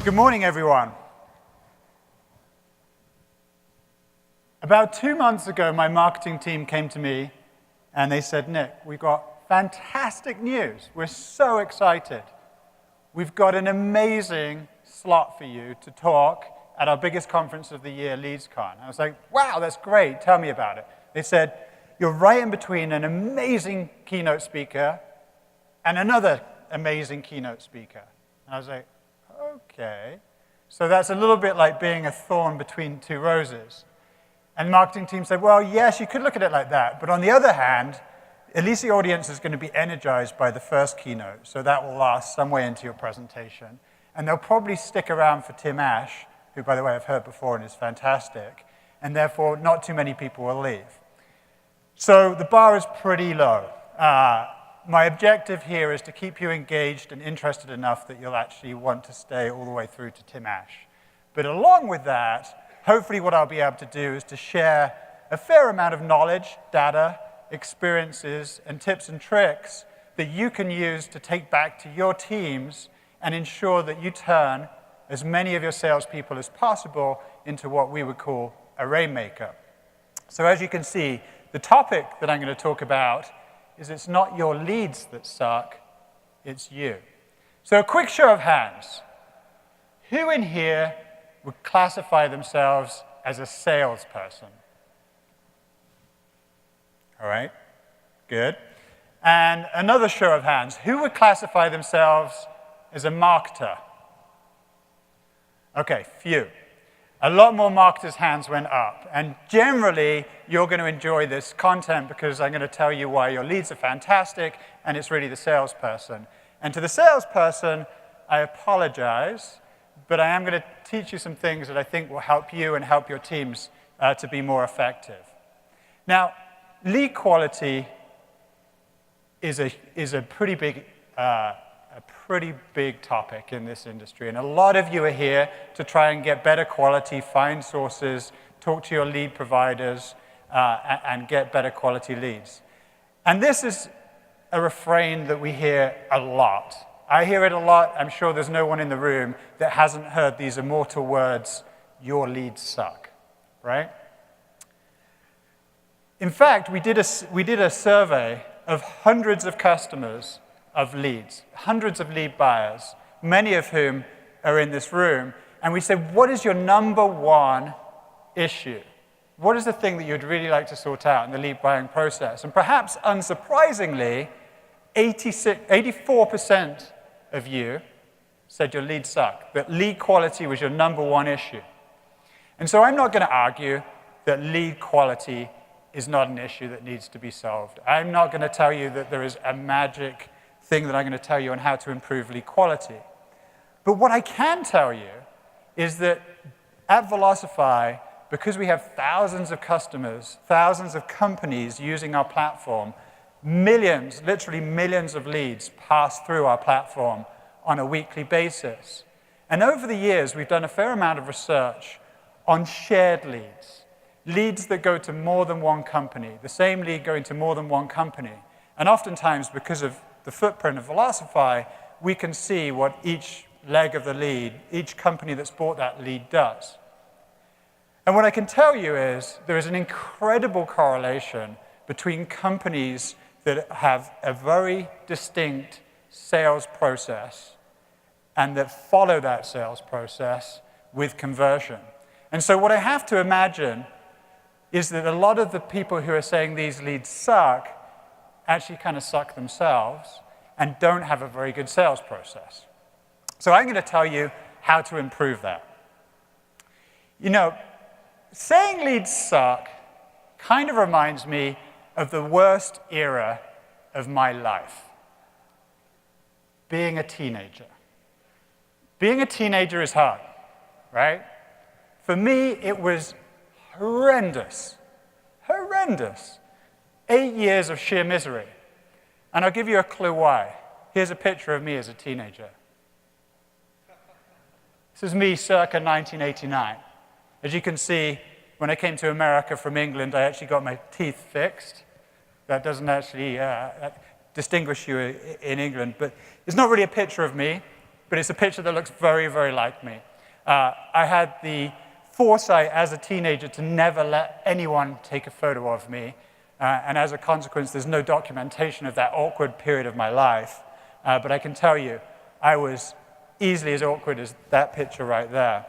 Good morning, everyone. About 2 months ago, my marketing team came to me and they said, Nick, we've got fantastic news. We're so excited. We've got an amazing slot for you to talk at our biggest conference of the year, LeadsCon. I was like, wow, that's great. Tell me about it. They said, you're right in between an amazing keynote speaker and another amazing keynote speaker. And I was like, okay. So that's a little bit like being a thorn between two roses. And the marketing team said, well, yes, you could look at it like that. But on the other hand, at least the audience is going to be energized by the first keynote. So that will last some way into your presentation. And they'll probably stick around for Tim Ash, who, by the way, I've heard before and is fantastic. And therefore, not too many people will leave. So the bar is pretty low. My objective here is to keep you engaged and interested enough that you'll actually want to stay all the way through to Tim Ash. But along with that, hopefully what I'll be able to do is to share a fair amount of knowledge, data, experiences, and tips and tricks that you can use to take back to your teams and ensure that you turn as many of your salespeople as possible into what we would call a rainmaker. So as you can see, the topic that I'm going to talk about is it's not your leads that suck, it's you. So a quick show of hands. Who in here would classify themselves as a salesperson? All right, good. And another show of hands. Who would classify themselves as a marketer? Okay, few. A lot more marketers' hands went up. And generally, you're going to enjoy this content because I'm going to tell you why your leads are fantastic, and it's really the salesperson. And to the salesperson, I apologize, but I am going to teach you some things that I think will help you and help your teams to be more effective. Now, lead quality is a pretty big topic in this industry. And a lot of you are here to try and get better quality, find sources, talk to your lead providers, and get better quality leads. And this is a refrain that we hear a lot. I hear it a lot. I'm sure there's no one in the room that hasn't heard these immortal words, your leads suck, right? In fact, we did a survey of hundreds of customers of leads, hundreds of lead buyers, many of whom are in this room, and we said, what is your number one issue? What is the thing that you'd really like to sort out in the lead buying process? And perhaps unsurprisingly, 84% of you said your leads suck, that lead quality was your number one issue. And so I'm not going to argue that lead quality is not an issue that needs to be solved. I'm not going to tell you that there is a magic thing that I'm going to tell you on how to improve lead quality. But what I can tell you is that at Velocify, because we have thousands of customers, thousands of companies using our platform, millions, literally millions of leads pass through our platform on a weekly basis. And over the years, we've done a fair amount of research on shared leads, leads that go to more than one company, the same lead going to more than one company. And oftentimes, because of the footprint of Velocify, we can see what each leg of the lead, each company that's bought that lead does. And what I can tell you is there is an incredible correlation between companies that have a very distinct sales process and that follow that sales process with conversion. And so what I have to imagine is that a lot of the people who are saying these leads suck actually kind of suck themselves and don't have a very good sales process. So I'm going to tell you how to improve that. You know, saying leads suck kind of reminds me of the worst era of my life, being a teenager. Being a teenager is hard, right? For me, it was horrendous, horrendous. 8 years of sheer misery. And I'll give you a clue why. Here's a picture of me as a teenager. This is me circa 1989. As you can see, when I came to America from England, I actually got my teeth fixed. That doesn't actually distinguish you in England, but it's not really a picture of me. but it's a picture that looks very, very like me. I had the foresight as a teenager to never let anyone take a photo of me, and as a consequence, there's no documentation of that awkward period of my life. But I can tell you, I was easily as awkward as that picture right there.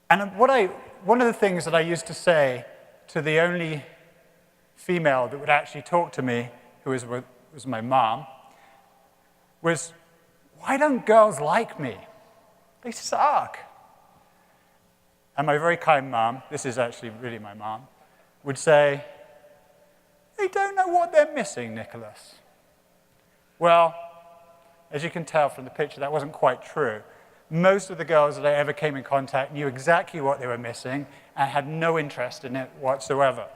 And one of the things that I used to say to the only female that would actually talk to me, who was my mom, was, why don't girls like me? They suck. And my very kind mom, this is actually really my mom, would say, they don't know what they're missing, Nicholas. Well, as you can tell from the picture, that wasn't quite true. Most of the girls that I ever came in contact knew exactly what they were missing and had no interest in it whatsoever.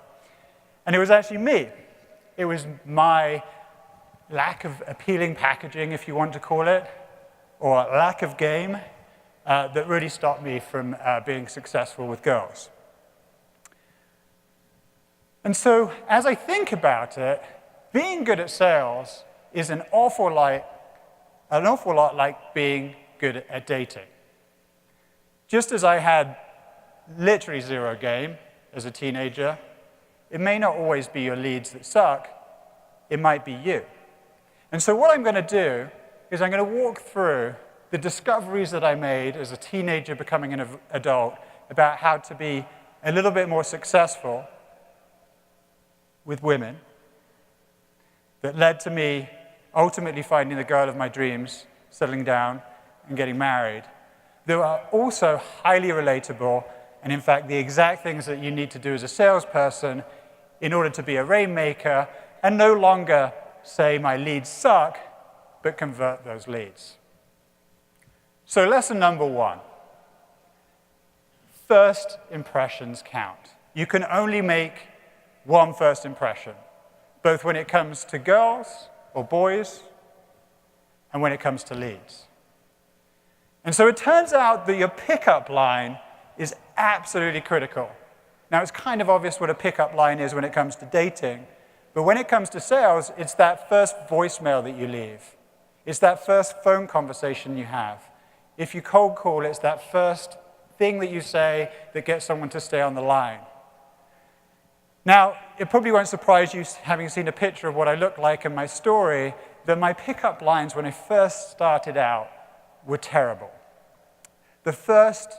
And it was actually me. It was my lack of appealing packaging, if you want to call it, or lack of game, that really stopped me from being successful with girls. And so, as I think about it, being good at sales is an awful lot like being good at dating. Just as I had literally zero game as a teenager, it may not always be your leads that suck, it might be you. And so what I'm going to do is I'm going to walk through the discoveries that I made as a teenager becoming an adult about how to be a little bit more successful with women that led to me ultimately finding the girl of my dreams, settling down, and getting married. They are also highly relatable, and in fact, the exact things that you need to do as a salesperson in order to be a rainmaker and no longer say my leads suck, but convert those leads. So lesson number 1, first impressions count. You can only make one first impression, both when it comes to girls or boys and when it comes to leads. And so it turns out that your pickup line is absolutely critical. Now, it's kind of obvious what a pickup line is when it comes to dating, but when it comes to sales, it's that first voicemail that you leave. It's that first phone conversation you have. If you cold call, it's that first thing that you say that gets someone to stay on the line. Now, it probably won't surprise you, having seen a picture of what I look like in my story, that my pickup lines when I first started out were terrible. The first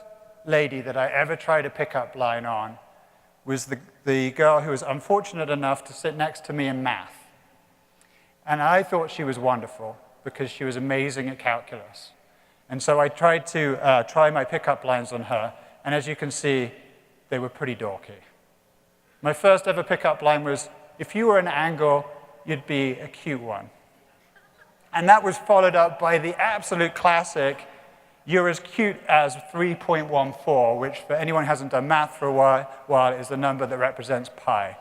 lady that I ever tried a pickup line on was the girl who was unfortunate enough to sit next to me in math. And I thought she was wonderful because she was amazing at calculus. And so I tried to try my pickup lines on her, and as you can see, they were pretty dorky. My first ever pickup line was, if you were an angle, you'd be a cute one. And that was followed up by the absolute classic, you're as cute as 3.14, which for anyone who hasn't done math for a while is the number that represents pi.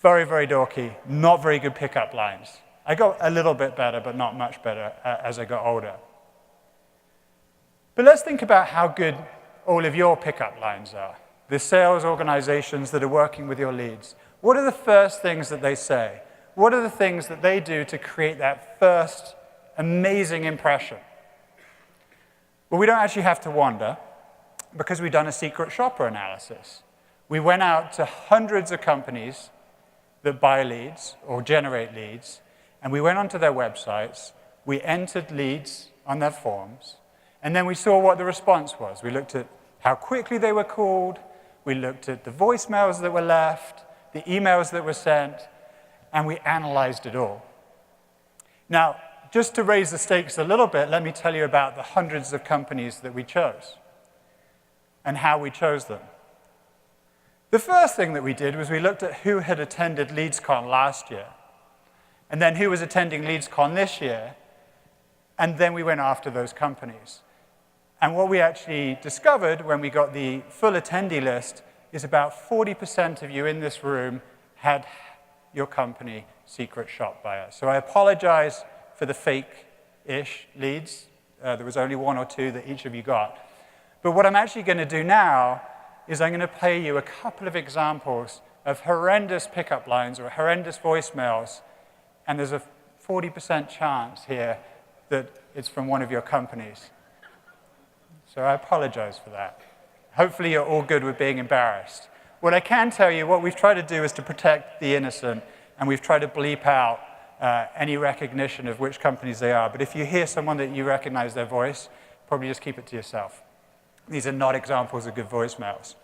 Very, very dorky, not very good pickup lines. I got a little bit better, but not much better as I got older. But let's think about how good all of your pickup lines are. The sales organizations that are working with your leads. What are the first things that they say? What are the things that they do to create that first amazing impression? Well, we don't actually have to wonder because we've done a secret shopper analysis. We went out to hundreds of companies that buy leads or generate leads, and we went onto their websites, we entered leads on their forms, and then we saw what the response was. We looked at how quickly they were called, we looked at the voicemails that were left, the emails that were sent, and we analyzed it all. Now, just to raise the stakes a little bit, let me tell you about the hundreds of companies that we chose and how we chose them. The first thing that we did was we looked at who had attended LeadsCon last year, and then who was attending LeadsCon this year, and then we went after those companies. And what we actually discovered when we got the full attendee list is about 40% of you in this room had your company secret shopped by us. So I apologize for the fake-ish leads. There was only 1 or 2 that each of you got. But what I'm actually going to do now is I'm going to play you a couple of examples of horrendous pickup lines or horrendous voicemails, and there's a 40% chance here that it's from one of your companies. So I apologize for that. Hopefully you're all good with being embarrassed. What I can tell you, what we've tried to do is to protect the innocent, and we've tried to bleep out any recognition of which companies they are. But if you hear someone that you recognize their voice, probably just keep it to yourself. These are not examples of good voicemails.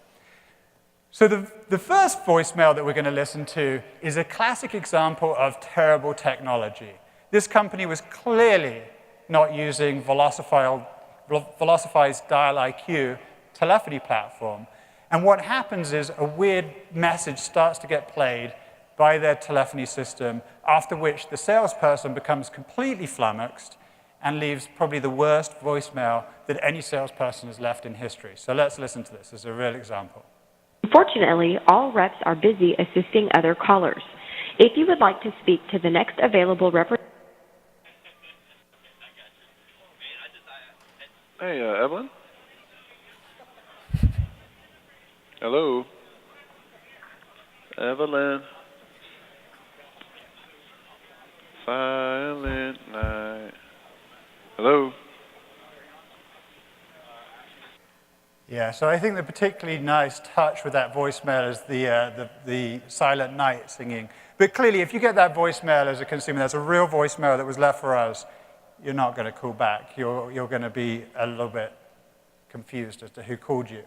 So the first voicemail that we're going to listen to is a classic example of terrible technology. This company was clearly not using Velocify's Dial IQ telephony platform. And what happens is a weird message starts to get played by their telephony system, after which the salesperson becomes completely flummoxed and leaves probably the worst voicemail that any salesperson has left in history. So let's listen to this as a real example. Unfortunately, all reps are busy assisting other callers. If you would like to speak to the next available representative. Hey, Evelyn? Hello? Evelyn? Silent night. Hello? Yeah, so I think the particularly nice touch with that voicemail is the silent night singing. But clearly, if you get that voicemail as a consumer, that's a real voicemail that was left for us, you're not going to call back. You're going to be a little bit confused as to who called you.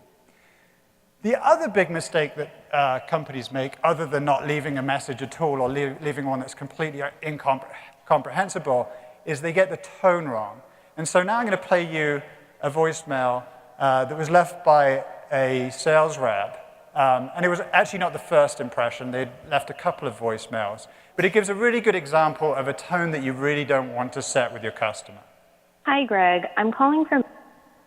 The other big mistake that companies make, other than not leaving a message at all or leaving one that's completely incomprehensible, is they get the tone wrong. And so now I'm going to play you a voicemail that was left by a sales rep. And it was actually not the first impression. They'd left a couple of voicemails. But it gives a really good example of a tone that you really don't want to set with your customer. Hi, Greg. I'm calling from.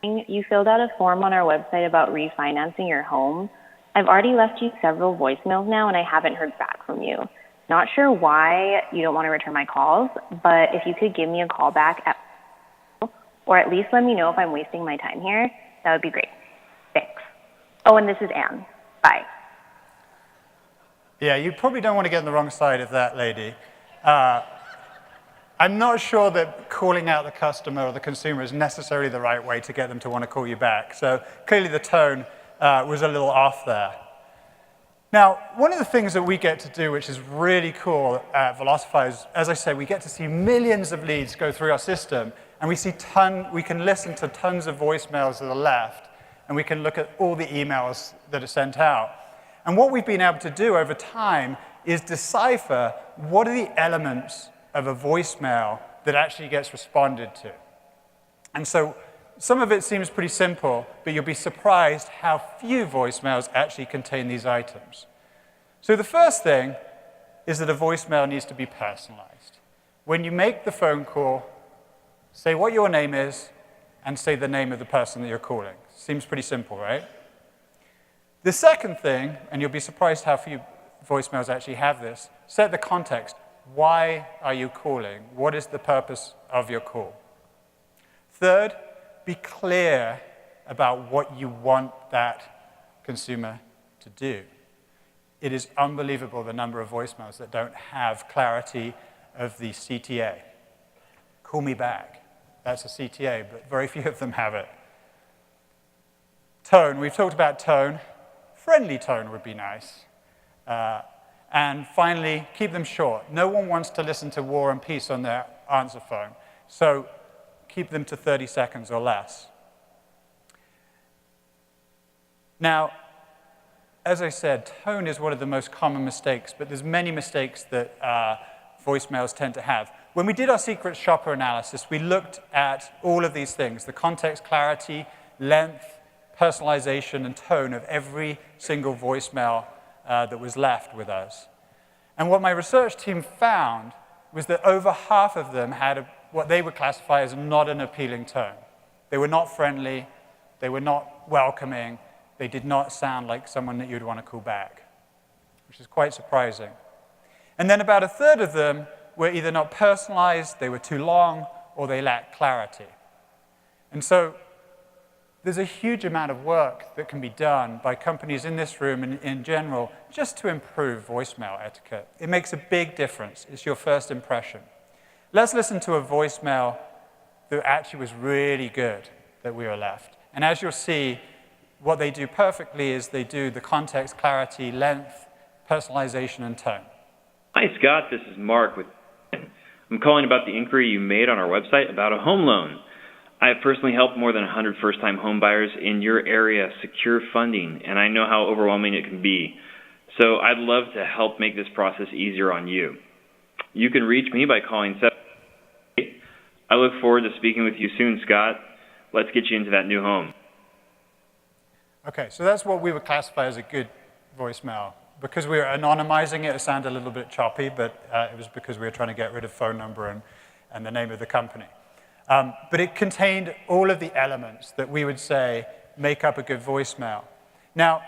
You filled out a form on our website about refinancing your home. I've already left you several voicemails now, and I haven't heard back from you. Not sure why you don't want to return my calls, but if you could give me a call back or at least let me know if I'm wasting my time here, that would be great. Thanks. Oh, and this is Anne. Bye. Yeah, you probably don't want to get on the wrong side of that lady. I'm not sure that calling out the customer or the consumer is necessarily the right way to get them to want to call you back. So clearly the tone was a little off there. Now, one of the things that we get to do, which is really cool at Velocify, is, as I said, we get to see millions of leads go through our system, and we can listen to tons of voicemails that are left, and we can look at all the emails that are sent out. And what we've been able to do over time is decipher what are the elements of a voicemail that actually gets responded to. And so some of it seems pretty simple, but you'll be surprised how few voicemails actually contain these items. So the first thing is that a voicemail needs to be personalized. When you make the phone call, say what your name is and say the name of the person that you're calling. Seems pretty simple, right? The second thing, and you'll be surprised how few voicemails actually have this, set the context. Why are you calling? What is the purpose of your call? Third, be clear about what you want that consumer to do. It is unbelievable the number of voicemails that don't have clarity of the CTA. Call me back. That's a CTA, but very few of them have it. Tone, we've talked about tone. Friendly tone would be nice. And finally, keep them short. No one wants to listen to War and Peace on their answer phone. So keep them to 30 seconds or less. Now, as I said, tone is one of the most common mistakes, but there's many mistakes that voicemails tend to have. When we did our secret shopper analysis, we looked at all of these things, the context, clarity, length, personalization, and tone of every single voicemail that was left with us. And what my research team found was that over half of them had what they would classify as not an appealing tone. They were not friendly, they were not welcoming, they did not sound like someone that you'd want to call back, which is quite surprising. And then about a third of them were either not personalized, they were too long, or they lacked clarity. And so there's a huge amount of work that can be done by companies in this room and in general just to improve voicemail etiquette. It makes a big difference. It's your first impression. Let's listen to a voicemail that actually was really good that we were left. And as you'll see, what they do perfectly is they do the context, clarity, length, personalization, and tone. Hi, Scott. This is Mark with. I'm calling about the inquiry you made on our website about a home loan. I have personally helped more than 100 first-time home buyers in your area secure funding, and I know how overwhelming it can be. So I'd love to help make this process easier on you. You can reach me by calling 788. I look forward to speaking with you soon, Scott. Let's get you into that new home. Okay, so that's what we would classify as a good voicemail. Because we were anonymizing it, it sounded a little bit choppy, but it was because we were trying to get rid of phone number and the name of the company. But it contained all of the elements that we would say make up a good voicemail. Now,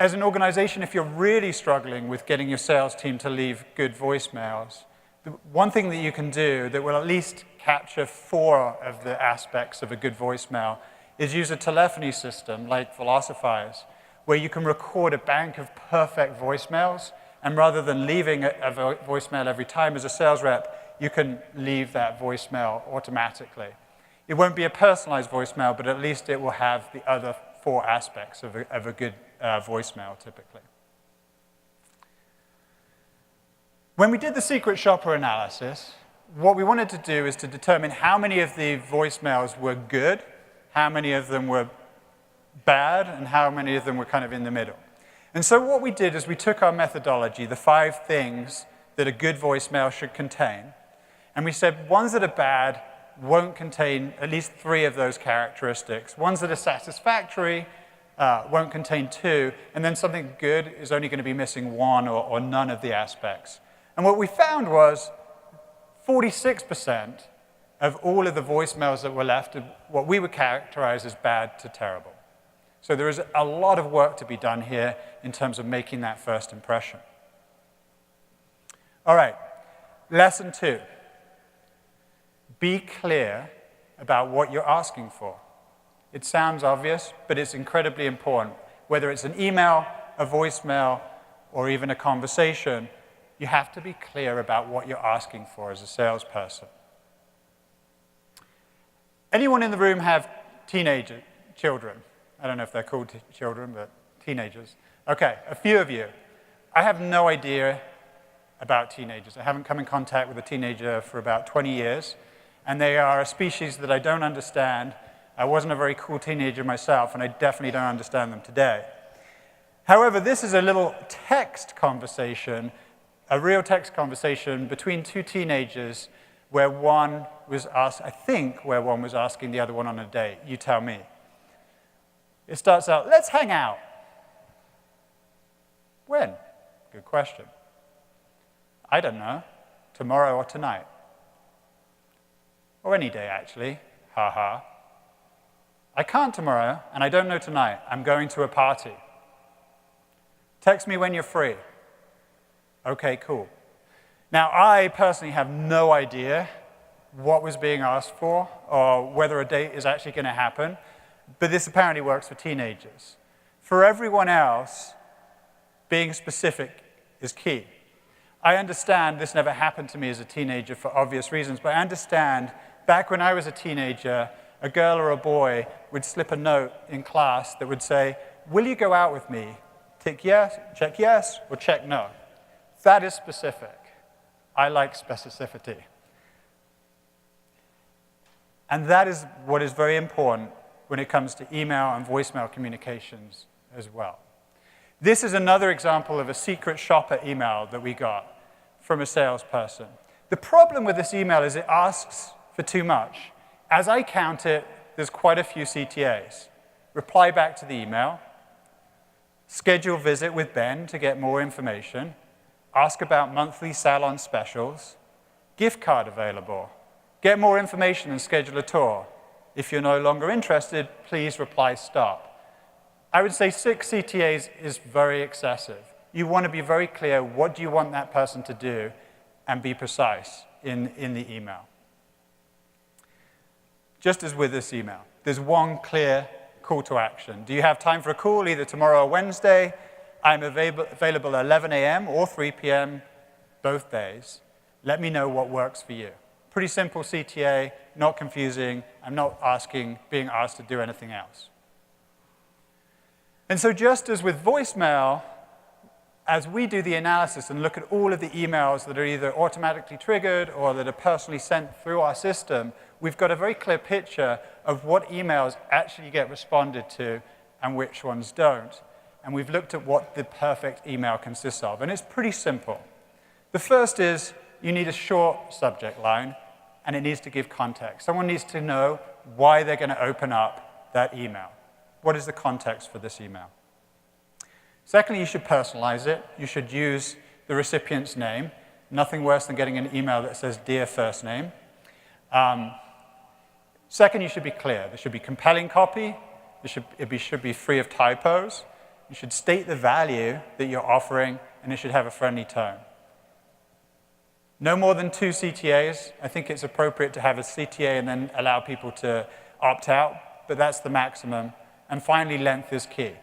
as an organization, if you're really struggling with getting your sales team to leave good voicemails, the one thing that you can do that will at least capture 4 of the aspects of a good voicemail is use a telephony system like Velocify's, where you can record a bank of perfect voicemails, and rather than leaving a voicemail every time as a sales rep, you can leave that voicemail automatically. It won't be a personalized voicemail, but at least it will have the other 4 aspects of a good voicemail, typically. When we did the secret shopper analysis, what we wanted to do is to determine how many of the voicemails were good, how many of them were bad, and how many of them were kind of in the middle. And so what we did is we took our methodology, the 5 things that a good voicemail should contain, and we said ones that are bad won't contain at least 3 of those characteristics. Ones that are satisfactory won't contain 2, and then something good is only going to be missing 1 or none of the aspects. And what we found was 46% of all of the voicemails that were left are what we would characterize as bad to terrible. So there is a lot of work to be done here in terms of making that first impression. All right, lesson 2. Be clear about what you're asking for. It sounds obvious, but it's incredibly important. Whether it's an email, a voicemail, or even a conversation, you have to be clear about what you're asking for as a salesperson. Anyone in the room have children? I don't know if they're called children, but teenagers. Okay, a few of you. I have no idea about teenagers. I haven't come in contact with a teenager for about 20 years, and they are a species that I don't understand. I wasn't a very cool teenager myself, and I definitely don't understand them today. However, this is a little text conversation, a real text conversation between 2 teenagers where one was asking the other one on a date. You tell me. It starts out, let's hang out. When? Good question. I don't know. Tomorrow or tonight. Or any day, actually. Ha ha. I can't tomorrow, and I don't know tonight. I'm going to a party. Text me when you're free. Okay, cool. Now, I personally have no idea what was being asked for or whether a date is actually going to happen, but this apparently works for teenagers. For everyone else, being specific is key. I understand this never happened to me as a teenager for obvious reasons, but I understand back when I was a teenager, a girl or a boy would slip a note in class that would say, will you go out with me? Tick yes, or check no. That is specific. I like specificity. And that is what is very important when it comes to email and voicemail communications as well. This is another example of a secret shopper email that we got from a salesperson. The problem with this email is it asks for too much. As I count it, there's quite a few CTAs. Reply back to the email, schedule visit with Ben to get more information, ask about monthly salon specials, gift card available, get more information and schedule a tour. If you're no longer interested, please reply stop. I would say 6 CTAs is very excessive. You want to be very clear, what do you want that person to do, and be precise in the email. Just as with this email, there's one clear call to action. Do you have time for a call, either tomorrow or Wednesday? I'm available at 11 a.m. or 3 p.m. both days. Let me know what works for you. Pretty simple CTA, not confusing. I'm not being asked to do anything else. And so just as with voicemail, as we do the analysis and look at all of the emails that are either automatically triggered or that are personally sent through our system, we've got a very clear picture of what emails actually get responded to and which ones don't. And we've looked at what the perfect email consists of. And it's pretty simple. The first is you need a short subject line, and it needs to give context. Someone needs to know why they're going to open up that email. What is the context for this email? Secondly, you should personalize it. You should use the recipient's name. Nothing worse than getting an email that says, "Dear first name." Second, you should be clear. There should be compelling copy. It should be free of typos. You should state the value that you're offering, and it should have a friendly tone. No more than 2 CTAs. I think it's appropriate to have a CTA and then allow people to opt out, but that's the maximum. And finally, length is key.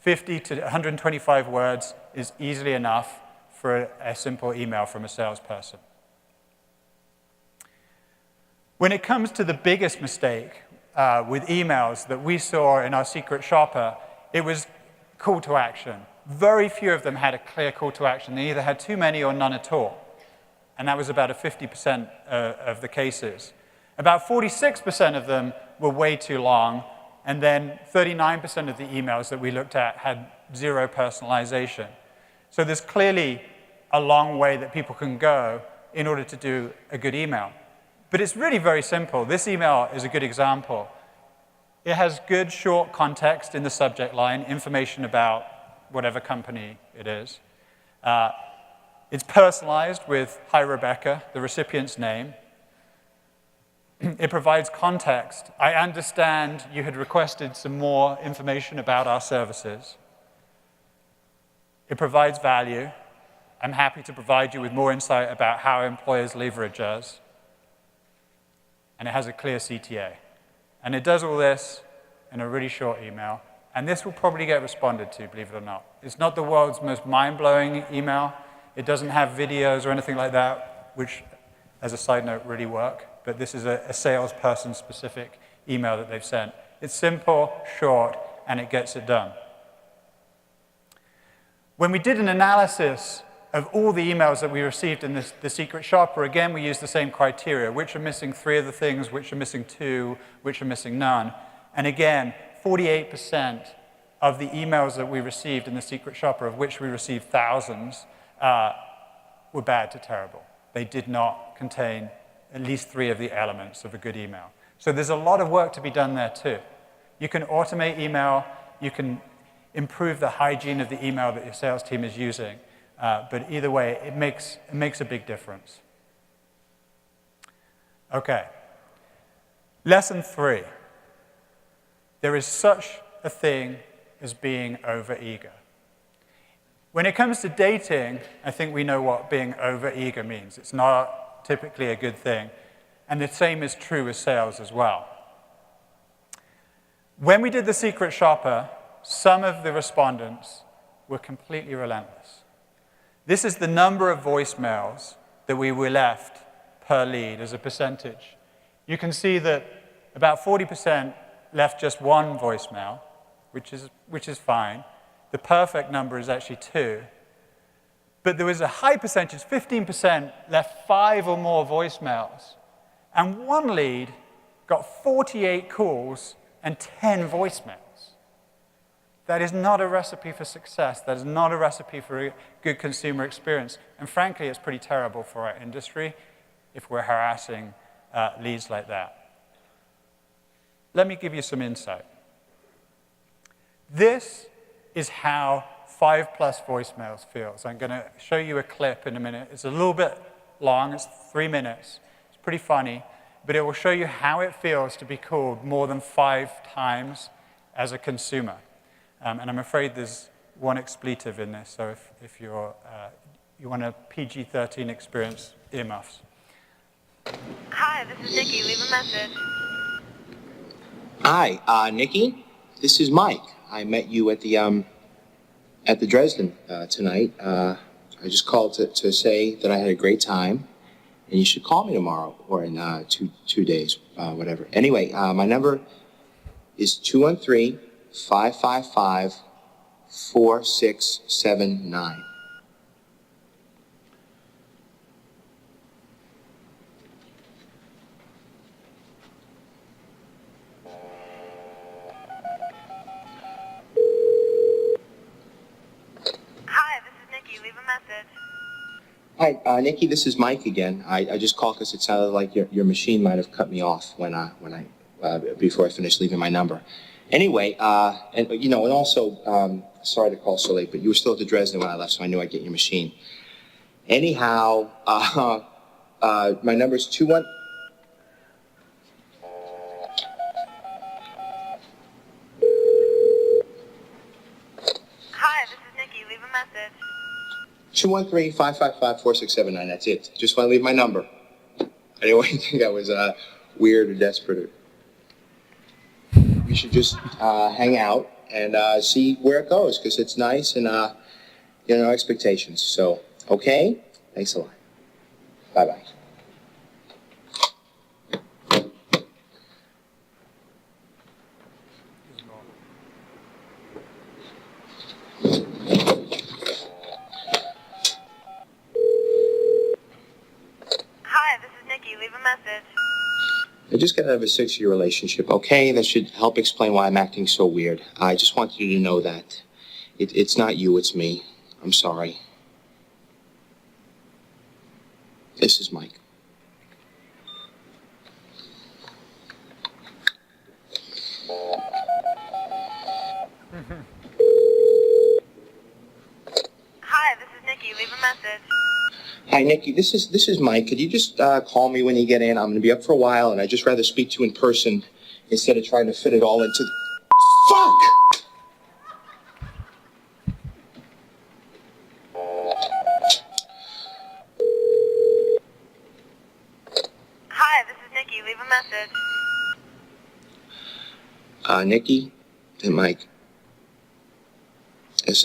50 to 125 words is easily enough for a simple email from a salesperson. When it comes to the biggest mistake with emails that we saw in our secret shopper, it was call to action. Very few of them had a clear call to action. They either had too many or none at all. And that was about 50% of the cases. About 46% of them were way too long, and then 39% of the emails that we looked at had 0 personalization. So there's clearly a long way that people can go in order to do a good email. But it's really very simple. This email is a good example. It has good short context in the subject line, information about whatever company it is. It's personalized with "Hi, Rebecca," the recipient's name. It provides context. I understand you had requested some more information about our services. It provides value. I'm happy to provide you with more insight about how employers leverage us. And it has a clear CTA. And it does all this in a really short email. And this will probably get responded to, believe it or not. It's not the world's most mind-blowing email. It doesn't have videos or anything like that, which, as a side note, really work. But this is a salesperson-specific email that they've sent. It's simple, short, and it gets it done. When we did an analysis of all the emails that we received in the secret shopper, again, we used the same criteria. Which are missing 3 of the things, which are missing 2, which are missing none. And again, 48% of the emails that we received in the secret shopper, of which we received thousands, were bad to terrible. They did not contain at least 3 of the elements of a good email. So there's a lot of work to be done there too. You can automate email, you can improve the hygiene of the email that your sales team is using, but either way, it makes a big difference. Okay. Lesson 3. There is such a thing as being overeager. When it comes to dating, I think we know what being overeager means. It's not typically a good thing. And the same is true with sales as well. When we did the secret shopper, some of the respondents were completely relentless. This is the number of voicemails that we were left per lead as a percentage. You can see that about 40% left just 1 voicemail, which is fine. The perfect number is actually 2. But there was a high percentage, 15%, left 5 or more voicemails. And 1 lead got 48 calls and 10 voicemails. That is not a recipe for success. That is not a recipe for a good consumer experience. And frankly, it's pretty terrible for our industry if we're harassing leads like that. Let me give you some insight. This is how 5+ voicemails feels. I'm going to show you a clip in a minute. It's a little bit long. It's 3 minutes. It's pretty funny. But it will show you how it feels to be called more than 5 times as a consumer. And I'm afraid there's 1 expletive in this. So if you want a PG-13 experience, earmuffs. Hi, this is Nikki. Leave a message. Hi, Nikki. This is Mike. I met you at the Dresden tonight. I just called to say that I had a great time, And you should call me tomorrow or in two days, whatever. Anyway, my number is 213-555-4679. Hi, this is Nikki. Leave a message. Hi, Nikki, this is Mike again. I just called because it sounded like your machine might have cut me off before I finished leaving my number. Anyway, and also, sorry to call so late, but you were still at the Dresden when I left, so I knew I'd get your machine. Anyhow, my number is 21. Hi, this is Nikki. Leave a message. 213-555-4679. That's it. Just want to leave my number. I didn't think I was weird or desperate. We should just hang out and see where it goes, because it's nice and no expectations. So, okay? Thanks a lot. Bye-bye. Hi, this is Nikki. Leave a message. I just got out of a 6-year relationship, okay? That should help explain why I'm acting so weird. I just want you to know that. It's not you, it's me. I'm sorry. This is Mike. Hi, this is Nikki. Leave a message. Hi, Nikki. This is Mike. Could you just call me when you get in? I'm going to be up for a while, and I'd just rather speak to you in person instead of trying to fit it all into... Fuck! Hi, this is Nikki. Leave a message. Nikki and Mike. This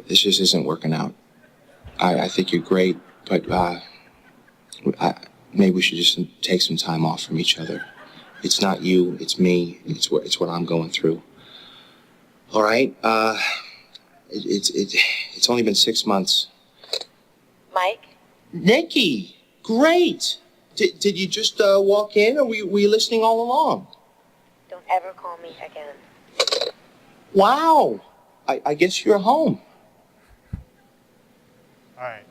just isn't working out. I think you're great, but maybe we should just take some time off from each other. It's not you, it's me. It's what I'm going through. All right. It's only been 6 months. Mike? Nikki, great. Did you just walk in, or were you listening all along? Don't ever call me again. Wow. I guess you're home. All right.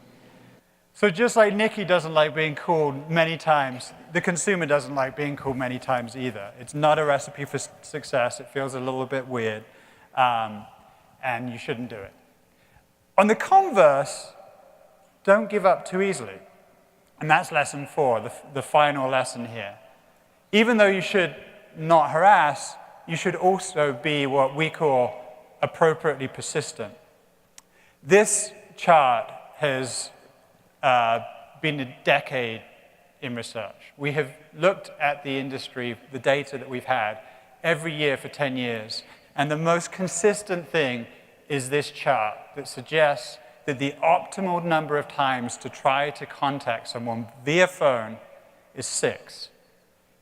So just like Nikki doesn't like being called many times, the consumer doesn't like being called many times either. It's not a recipe for success. It feels a little bit weird, and you shouldn't do it. On the converse, don't give up too easily. And that's lesson 4, the final lesson here. Even though you should not harass, you should also be what we call appropriately persistent. This chart has been a decade in research. We have looked at the industry, the data that we've had, every year for 10 years. And the most consistent thing is this chart that suggests that the optimal number of times to try to contact someone via phone is 6.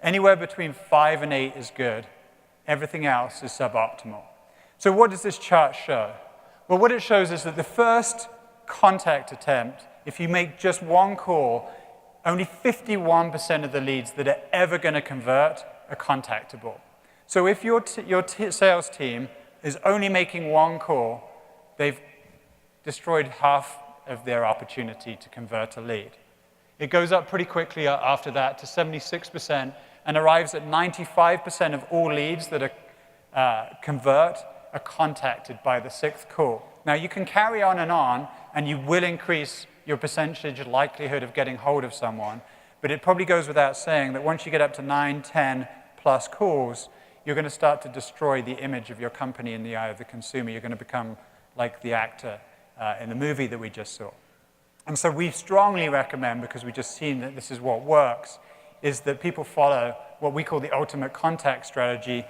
Anywhere between 5 and 8 is good. Everything else is suboptimal. So what does this chart show? Well, what it shows is that the first contact attempt, if you make just one call, only 51% of the leads that are ever going to convert are contactable. So if your sales team is only making one call, they've destroyed half of their opportunity to convert a lead. It goes up pretty quickly after that to 76% and arrives at 95% of all leads that are convert are contacted by the 6th call. Now, you can carry on, and you will increase your percentage likelihood of getting hold of someone, but it probably goes without saying that once you get up to 9, 10 plus calls, you're going to start to destroy the image of your company in the eye of the consumer. You're going to become like the actor in the movie that we just saw. And so we strongly recommend, because we've just seen that this is what works, is that people follow what we call the ultimate contact strategy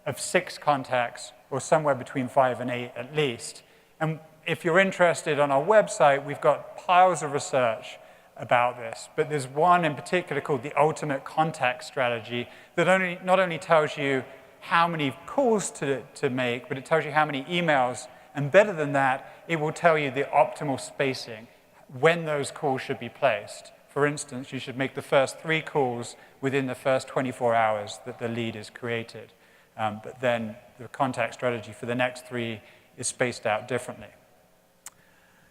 of 6 contacts, or somewhere between 5 and 8 at least. And if you're interested, on our website, we've got piles of research about this, but there's one in particular called the ultimate contact strategy that not only tells you how many calls to make, but it tells you how many emails, and better than that, it will tell you the optimal spacing, when those calls should be placed. For instance, you should make the first 3 calls within the first 24 hours that the lead is created, but then the contact strategy for the next 3 is spaced out differently.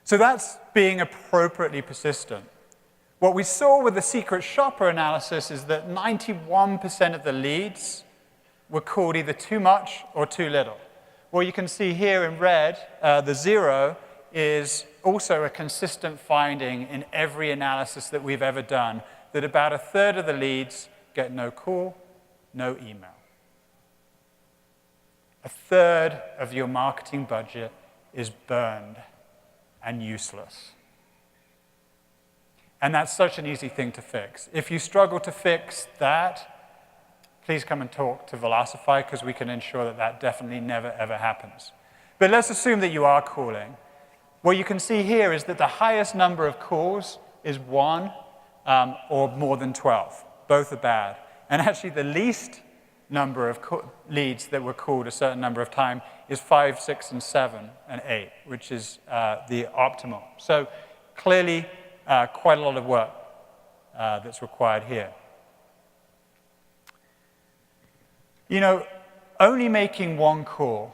So that's being appropriately persistent. What we saw with the secret shopper analysis is that 91% of the leads were called either too much or too little. What you can see here in red, the 0 is also a consistent finding in every analysis that we've ever done, that about 1/3 of the leads get no call, no email. 1/3 of your marketing budget is burned and useless. And that's such an easy thing to fix. If you struggle to fix that, please come and talk to Velocify, because we can ensure that that definitely never, ever happens. But let's assume that you are calling. What you can see here is that the highest number of calls is 1 or more than 12. Both are bad. And actually, the least number of leads that were called a certain number of times is 5, 6, and 7, and 8, which is the optimal. So clearly, quite a lot of work that's required here. You know, only making 1 call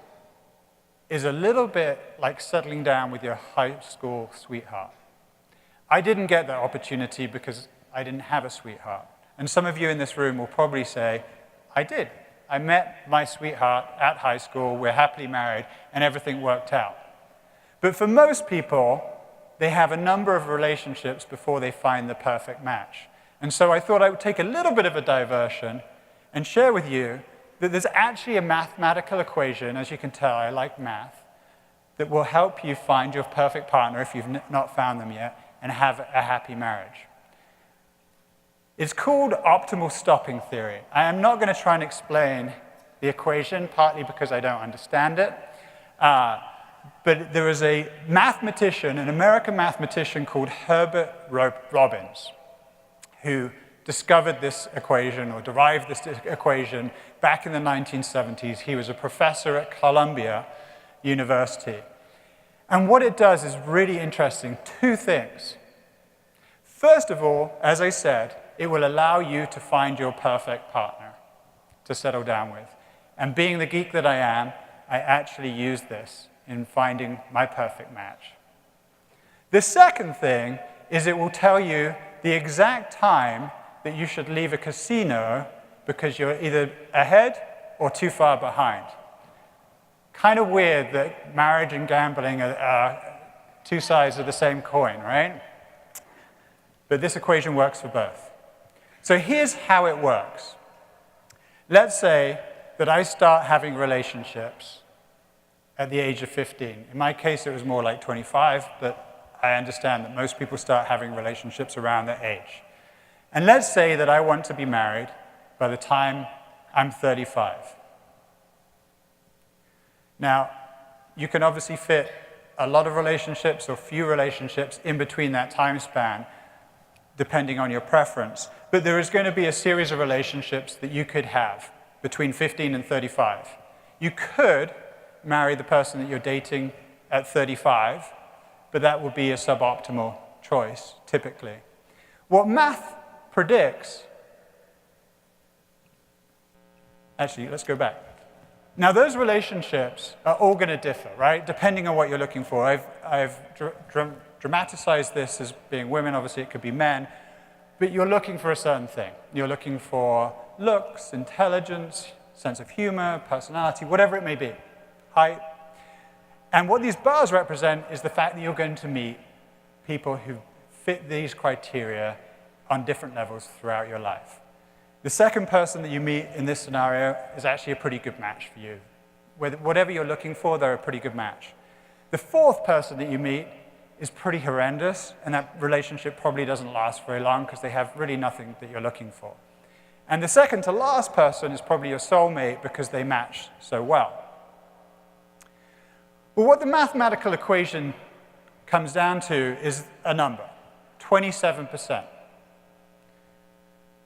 is a little bit like settling down with your high school sweetheart. I didn't get that opportunity because I didn't have a sweetheart. And some of you in this room will probably say, I did. I met my sweetheart at high school, we're happily married, and everything worked out. But for most people, they have a number of relationships before they find the perfect match. And so I thought I would take a little bit of a diversion and share with you that there's actually a mathematical equation, as you can tell, I like math, that will help you find your perfect partner if you've not found them yet and have a happy marriage. It's called optimal stopping theory. I am not going to try and explain the equation, partly because I don't understand it, but there is a mathematician, an American mathematician called Herbert Robbins, who discovered this equation or derived this equation back in the 1970s. He was a professor at Columbia University. And what it does is really interesting. 2 things. First of all, as I said, it will allow you to find your perfect partner to settle down with. And being the geek that I am, I actually use this in finding my perfect match. The second thing is it will tell you the exact time that you should leave a casino because you're either ahead or too far behind. Kind of weird that marriage and gambling are 2 sides of the same coin, right? But this equation works for both. So here's how it works. Let's say that I start having relationships at the age of 15. In my case, it was more like 25, but I understand that most people start having relationships around that age. And let's say that I want to be married by the time I'm 35. Now, you can obviously fit a lot of relationships or few relationships in between that time span, depending on your preference. But there is going to be a series of relationships that you could have between 15 and 35. You could marry the person that you're dating at 35, but that would be a suboptimal choice, typically. What math predicts, actually, let's go back. Now, those relationships are all going to differ, right, depending on what you're looking for. I've dramatized this as being women. Obviously, it could be men. But you're looking for a certain thing. You're looking for looks, intelligence, sense of humor, personality, whatever it may be, height. And what these bars represent is the fact that you're going to meet people who fit these criteria on different levels throughout your life. The second person that you meet in this scenario is actually a pretty good match for you. Whatever you're looking for, they're a pretty good match. The fourth person that you meet is pretty horrendous, and that relationship probably doesn't last very long because they have really nothing that you're looking for. And the second to last person is probably your soulmate because they match so well. Well, what the mathematical equation comes down to is a number, 27%.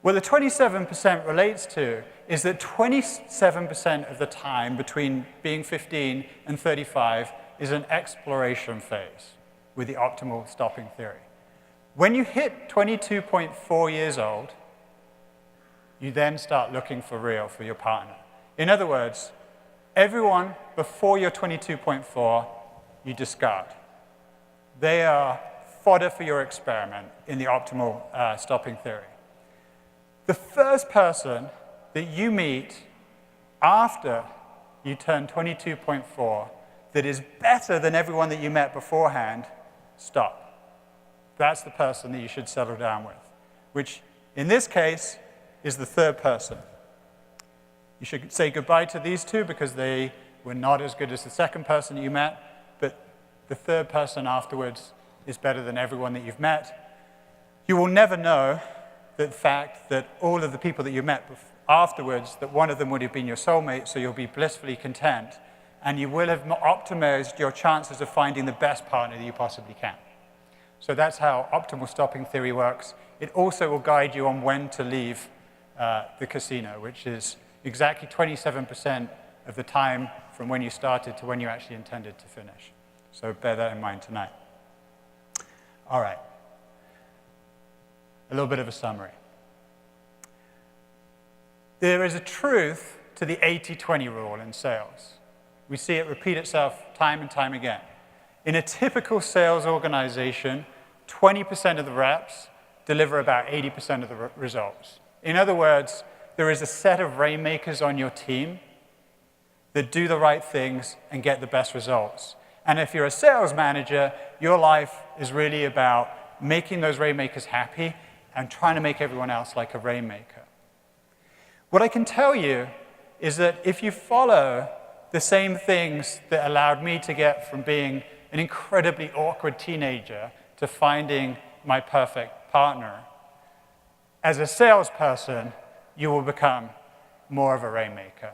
What the 27% relates to is that 27% of the time between being 15 and 35 is an exploration phase with the optimal stopping theory. When you hit 22.4 years old, you then start looking for real for your partner. In other words, everyone before you're 22.4, you discard. They are fodder for your experiment in the optimal stopping theory. The first person that you meet after you turn 22.4 that is better than everyone that you met beforehand, stop. That's the person that you should settle down with, which in this case is the third person. You should say goodbye to these two because they were not as good as the second person that you met, but the third person afterwards is better than everyone that you've met. You will never know the fact that all of the people that you met afterwards, that one of them would have been your soulmate, so you'll be blissfully content, and you will have optimized your chances of finding the best partner that you possibly can. So that's how optimal stopping theory works. It also will guide you on when to leave the casino, which is exactly 27% of the time from when you started to when you actually intended to finish. So bear that in mind tonight. All right. A little bit of a summary. There is a truth to the 80-20 rule in sales. We see it repeat itself time and time again. In a typical sales organization, 20% of the reps deliver about 80% of the results. In other words, there is a set of rainmakers on your team that do the right things and get the best results. And if you're a sales manager, your life is really about making those rainmakers happy and trying to make everyone else like a rainmaker. What I can tell you is that if you follow the same things that allowed me to get from being an incredibly awkward teenager to finding my perfect partner, as a salesperson, you will become more of a rainmaker.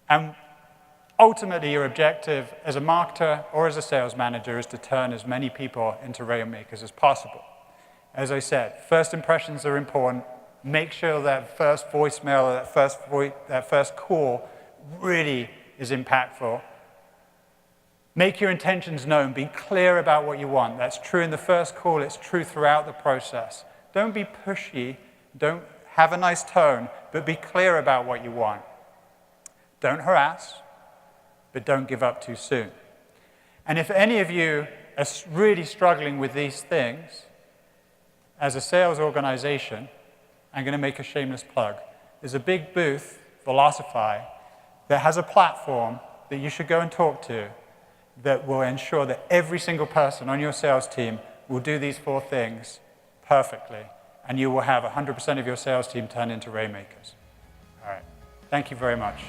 And ultimately, your objective as a marketer or as a sales manager is to turn as many people into rainmakers as possible. As I said, first impressions are important. Make sure that first voicemail or that first call really is impactful. Make your intentions known. Be clear about what you want. That's true in the first call. It's true throughout the process. Don't be pushy. Don't have a nice tone, but be clear about what you want. Don't harass, but don't give up too soon. And if any of you are really struggling with these things, as a sales organization, I'm going to make a shameless plug. There's a big booth, Velocify, that has a platform that you should go and talk to that will ensure that every single person on your sales team will do these 4 things perfectly, and you will have 100% of your sales team turn into rainmakers. All right. Thank you very much.